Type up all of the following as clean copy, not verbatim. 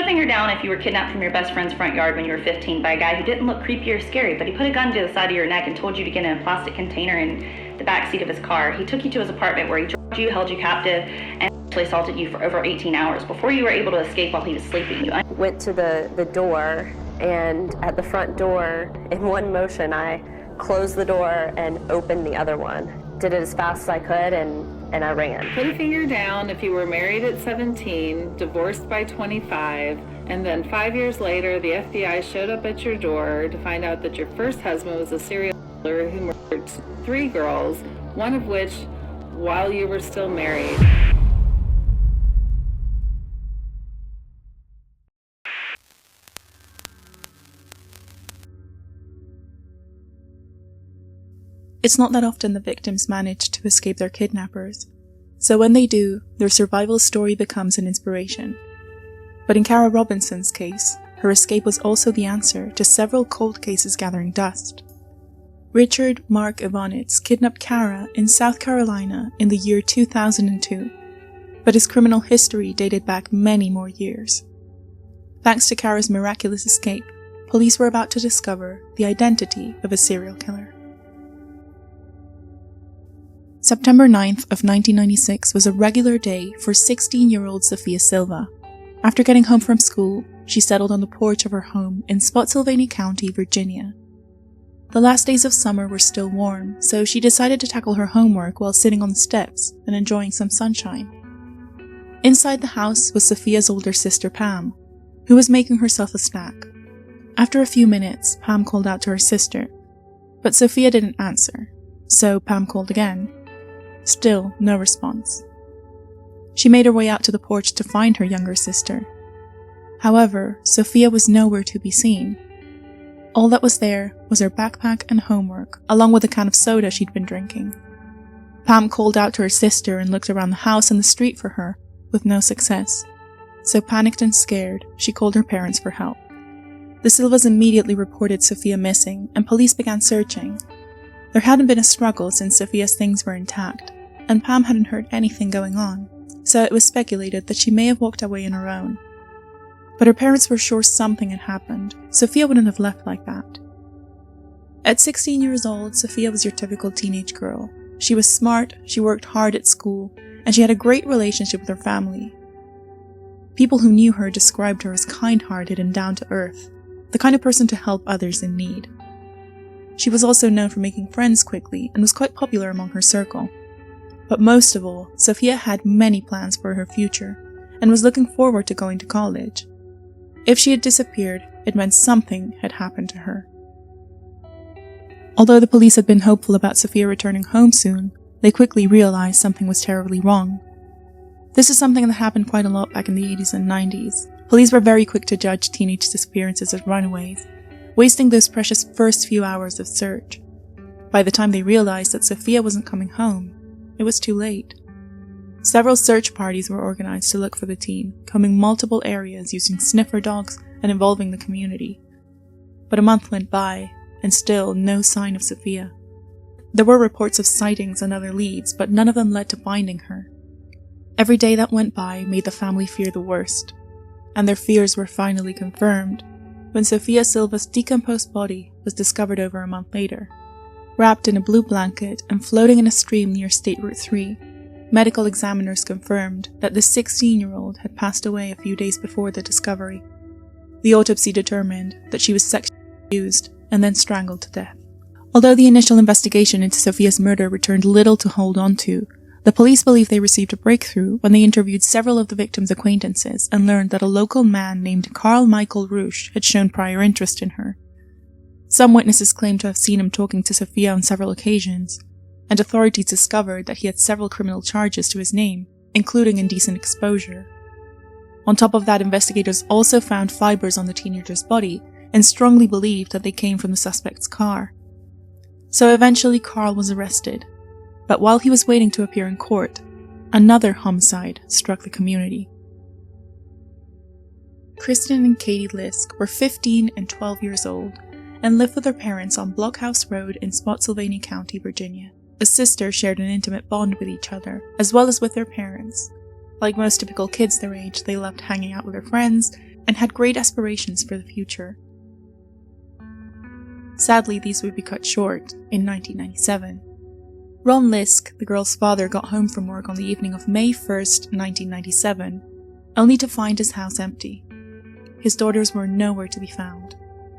finger down if you were kidnapped from your best friend's front yard when you were 15 by a guy who didn't look creepy or scary, but he put a gun to the side of your neck and told you to get in a plastic container in the back seat of his car. He took you to his apartment where he drugged you, held you captive, and assaulted you for over 18 hours before you were able to escape while he was sleeping. You went to the door, and at the front door, in one motion, I closed the door and opened the other one. Did it as fast as I could, and I ran. Put a finger down if you were married at 17, divorced by 25, and then 5 years later, the FBI showed up at your door to find out that your first husband was a serial killer who murdered 3 girls, one of which while you were still married. It's not that often the victims manage to escape their kidnappers, so when they do, their survival story becomes an inspiration. But in Kara Robinson's case, her escape was also the answer to several cold cases gathering dust. Richard Mark Evonitz kidnapped Kara in South Carolina in the year 2002, but his criminal history dated back many more years. Thanks to Kara's miraculous escape, police were about to discover the identity of a serial killer. September 9th of 1996 was a regular day for 16-year-old Sophia Silva. After getting home from school, she settled on the porch of her home in Spotsylvania County, Virginia. The last days of summer were still warm, so she decided to tackle her homework while sitting on the steps and enjoying some sunshine. Inside the house was Sophia's older sister Pam, who was making herself a snack. After a few minutes, Pam called out to her sister, but Sophia didn't answer, so Pam called again. Still no response. She made her way out to the porch to find her younger sister. However, Sophia was nowhere to be seen. All that was there was her backpack and homework, along with a can of soda she'd been drinking. Pam called out to her sister and looked around the house and the street for her, with no success. So panicked and scared, she called her parents for help. The Silvas immediately reported Sophia missing, and police began searching. There hadn't been a struggle since Sophia's things were intact, and Pam hadn't heard anything going on, so it was speculated that she may have walked away on her own. But her parents were sure something had happened. Sophia wouldn't have left like that. At 16 years old, Sophia was your typical teenage girl. She was smart, she worked hard at school, and she had a great relationship with her family. People who knew her described her as kind-hearted and down-to-earth, the kind of person to help others in need. She was also known for making friends quickly and was quite popular among her circle. But most of all, Sophia had many plans for her future and was looking forward to going to college. If she had disappeared, it meant something had happened to her. Although the police had been hopeful about Sophia returning home soon, they quickly realized something was terribly wrong. This is something that happened quite a lot back in the 80s and 90s. Police were very quick to judge teenage disappearances as runaways, wasting those precious first few hours of search. By the time they realized that Sophia wasn't coming home, it was too late. Several search parties were organized to look for the teen, combing multiple areas using sniffer dogs and involving the community. But a month went by, and still no sign of Sophia. There were reports of sightings and other leads, but none of them led to finding her. Every day that went by made the family fear the worst, and their fears were finally confirmed when Sophia Silva's decomposed body was discovered over a month later. Wrapped in a blue blanket and floating in a stream near State Route 3, medical examiners confirmed that the 16-year-old had passed away a few days before the discovery. The autopsy determined that she was sexually abused and then strangled to death. Although the initial investigation into Sophia's murder returned little to hold on to, the police believe they received a breakthrough when they interviewed several of the victim's acquaintances and learned that a local man named Carl Michael Roosh had shown prior interest in her. Some witnesses claimed to have seen him talking to Sophia on several occasions, and authorities discovered that he had several criminal charges to his name, including indecent exposure. On top of that, investigators also found fibers on the teenager's body and strongly believed that they came from the suspect's car. So eventually Carl was arrested, but while he was waiting to appear in court, another homicide struck the community. Kristen and Katie Lisk were 15 and 12 years old and lived with their parents on Blockhouse Road in Spotsylvania County, Virginia. A sister shared an intimate bond with each other, as well as with their parents. Like most typical kids their age, they loved hanging out with their friends and had great aspirations for the future. Sadly, these would be cut short in 1997. Ron Lisk, the girl's father, got home from work on the evening of May 1st, 1997, only to find his house empty. His daughters were nowhere to be found.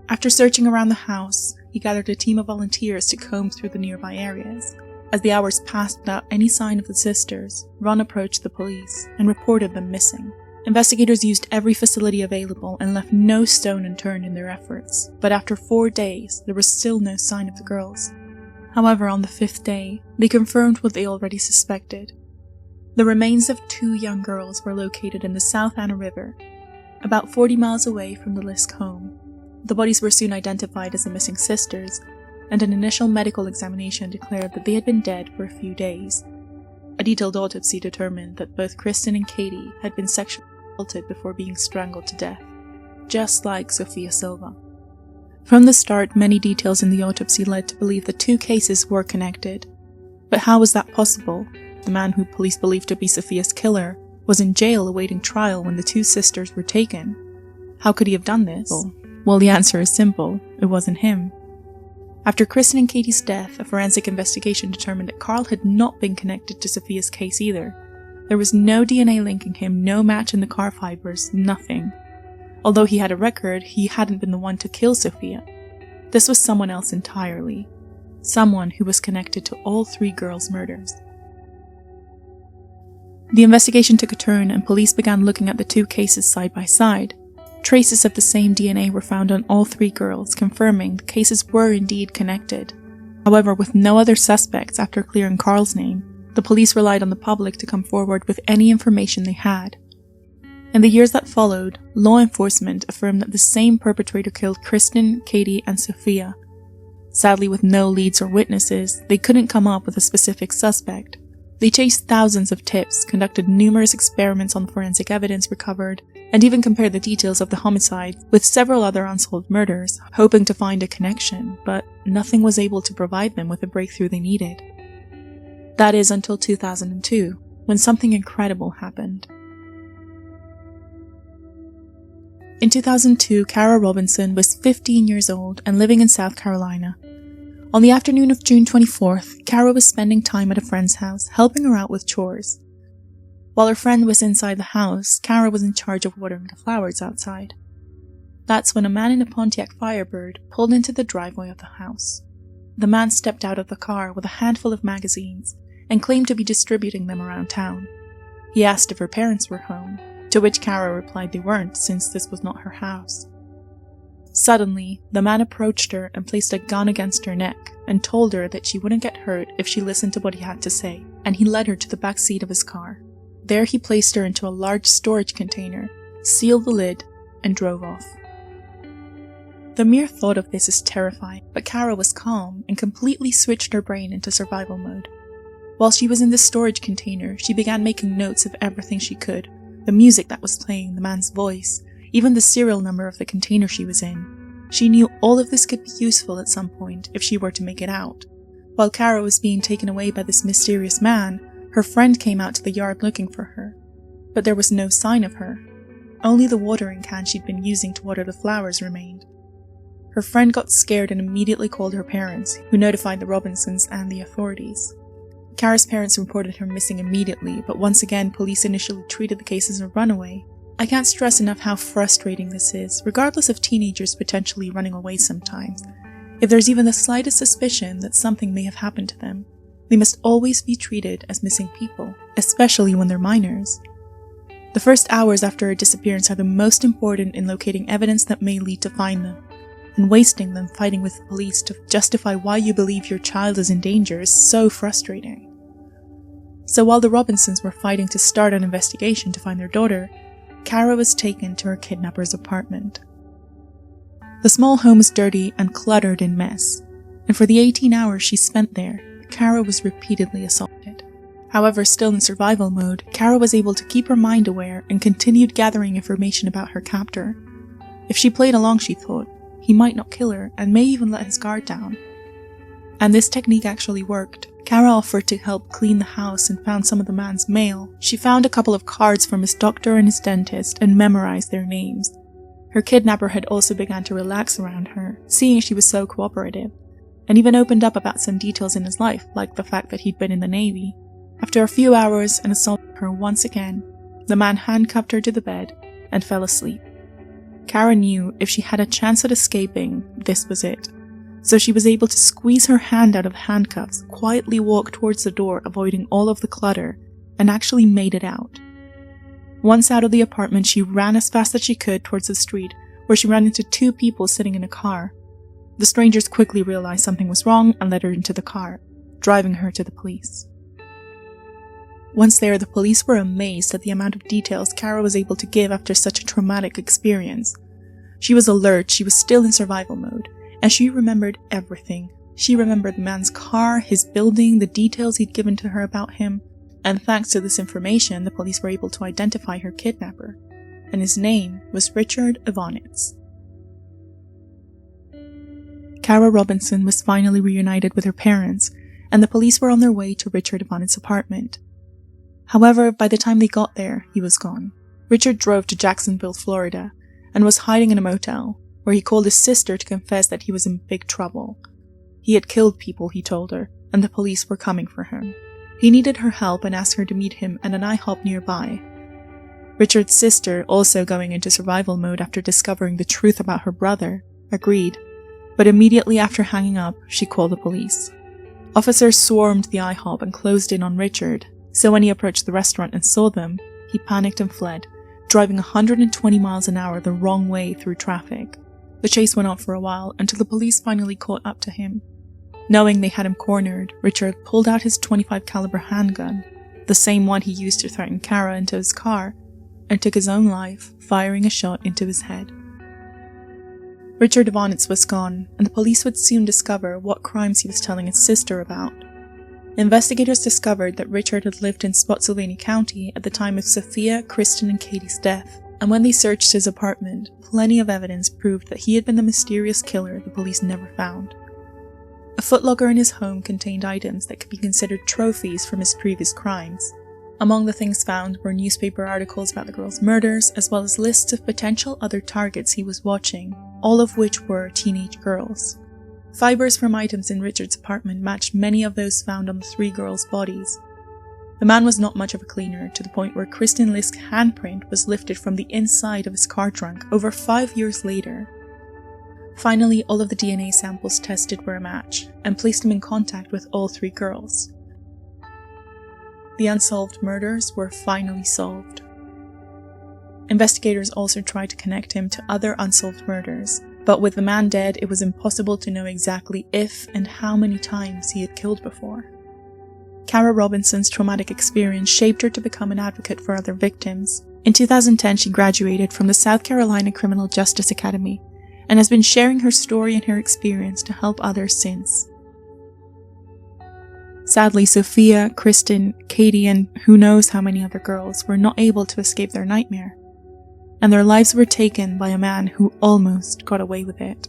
After searching around the house, he gathered a team of volunteers to comb through the nearby areas. As the hours passed without any sign of the sisters, Ron approached the police and reported them missing. Investigators used every facility available and left no stone unturned in their efforts, but after 4 days, there was still no sign of the girls. However, on the 5th day, they confirmed what they already suspected. The remains of 2 young girls were located in the South Anna River, about 40 miles away from the Lisk home. The bodies were soon identified as the missing sisters, and an initial medical examination declared that they had been dead for a few days. A detailed autopsy determined that both Kristen and Katie had been sexually assaulted before being strangled to death, just like Sophia Silva. From the start, many details in the autopsy led to believe the 2 cases were connected. But how was that possible? The man who police believed to be Sophia's killer was in jail awaiting trial when the 2 sisters were taken. How could he have done this? Well, the answer is simple. It wasn't him. After Kristen and Katie's death, a forensic investigation determined that Carl had not been connected to Sophia's case either. There was no DNA linking him, no match in the car fibers, nothing. Although he had a record, he hadn't been the one to kill Sophia. This was someone else entirely. Someone who was connected to all 3 girls' murders. The investigation took a turn and police began looking at the 2 cases side by side. Traces of the same DNA were found on all 3 girls, confirming the cases were indeed connected. However, with no other suspects after clearing Carl's name, the police relied on the public to come forward with any information they had. In the years that followed, law enforcement affirmed that the same perpetrator killed Kristen, Katie, and Sophia. Sadly, with no leads or witnesses, they couldn't come up with a specific suspect. They chased thousands of tips, conducted numerous experiments on the forensic evidence recovered, and even compared the details of the homicide with several other unsolved murders, hoping to find a connection, but nothing was able to provide them with the breakthrough they needed. That is until 2002, when something incredible happened. In 2002, Kara Robinson was 15 years old and living in South Carolina. On the afternoon of June 24th, Kara was spending time at a friend's house, helping her out with chores. While her friend was inside the house, Kara was in charge of watering the flowers outside. That's when a man in a Pontiac Firebird pulled into the driveway of the house. The man stepped out of the car with a handful of magazines and claimed to be distributing them around town. He asked if her parents were home, to which Kara replied they weren't since this was not her house. Suddenly, the man approached her and placed a gun against her neck and told her that she wouldn't get hurt if she listened to what he had to say, and he led her to the back seat of his car. There he placed her into a large storage container, sealed the lid, and drove off. The mere thought of this is terrifying, but Kara was calm and completely switched her brain into survival mode. While she was in the storage container, she began making notes of everything she could, the music that was playing, the man's voice, even the serial number of the container she was in. She knew all of this could be useful at some point if she were to make it out. While Kara was being taken away by this mysterious man, her friend came out to the yard looking for her. But there was no sign of her. Only the watering can she'd been using to water the flowers remained. Her friend got scared and immediately called her parents, who notified the Robinsons and the authorities. Kara's parents reported her missing immediately, but once again police initially treated the case as a runaway. I can't stress enough how frustrating this is, regardless of teenagers potentially running away sometimes. If there's even the slightest suspicion that something may have happened to them, they must always be treated as missing people, especially when they're minors. The first hours after a disappearance are the most important in locating evidence that may lead to find them, and wasting them fighting with the police to justify why you believe your child is in danger is so frustrating. So while the Robinsons were fighting to start an investigation to find their daughter, Kara was taken to her kidnapper's apartment. The small home was dirty and cluttered in mess, and for the 18 hours she spent there, Kara was repeatedly assaulted. However, still in survival mode, Kara was able to keep her mind aware and continued gathering information about her captor. If she played along, she thought, he might not kill her and may even let his guard down. And this technique actually worked. Kara offered to help clean the house and found some of the man's mail. She found a couple of cards from his doctor and his dentist and memorized their names. Her kidnapper had also begun to relax around her, seeing she was so cooperative, and even opened up about some details in his life, like the fact that he'd been in the Navy. After a few hours and assaulting her once again, the man handcuffed her to the bed and fell asleep. Kara knew if she had a chance at escaping, this was it. So she was able to squeeze her hand out of the handcuffs, quietly walk towards the door, avoiding all of the clutter, and actually made it out. Once out of the apartment, she ran as fast as she could towards the street, where she ran into two people sitting in a car. The strangers quickly realized something was wrong and led her into the car, driving her to the police. Once there, the police were amazed at the amount of details Kara was able to give after such a traumatic experience. She was alert, she was still in survival mode, and she remembered everything. She remembered the man's car, his building, the details he'd given to her about him, and thanks to this information, the police were able to identify her kidnapper, and his name was Richard Evonitz. Kara Robinson was finally reunited with her parents, and the police were on their way to Richard Evonitz's apartment. However, by the time they got there, he was gone. Richard drove to Jacksonville, Florida, and was hiding in a motel, where he called his sister to confess that he was in big trouble. He had killed people, he told her, and the police were coming for him. He needed her help and asked her to meet him at an IHOP nearby. Richard's sister, also going into survival mode after discovering the truth about her brother, agreed, but immediately after hanging up, she called the police. Officers swarmed the IHOP and closed in on Richard, so when he approached the restaurant and saw them, he panicked and fled, driving 120 miles an hour the wrong way through traffic. The chase went on for a while until the police finally caught up to him. Knowing they had him cornered, Richard pulled out his .25 caliber handgun, the same one he used to threaten Kara, into his car, and took his own life, firing a shot into his head. Richard Evonitz was gone, and the police would soon discover what crimes he was telling his sister about. Investigators discovered that Richard had lived in Spotsylvania County at the time of Sophia, Kristen, and Katie's death, and when they searched his apartment, plenty of evidence proved that he had been the mysterious killer the police never found. A footlocker in his home contained items that could be considered trophies from his previous crimes. Among the things found were newspaper articles about the girls' murders, as well as lists of potential other targets he was watching, all of which were teenage girls. Fibers from items in Richard's apartment matched many of those found on the three girls' bodies. The man was not much of a cleaner, to the point where Kristen Lisk's handprint was lifted from the inside of his car trunk over 5 years later. Finally, all of the DNA samples tested were a match, and placed him in contact with all three girls. The unsolved murders were finally solved. Investigators also tried to connect him to other unsolved murders, but with the man dead, it was impossible to know exactly if and how many times he had killed before. Kara Robinson's traumatic experience shaped her to become an advocate for other victims. In 2010, she graduated from the South Carolina Criminal Justice Academy and has been sharing her story and her experience to help others since. Sadly, Sophia, Kristen, Katie, and who knows how many other girls were not able to escape their nightmare, and their lives were taken by a man who almost got away with it.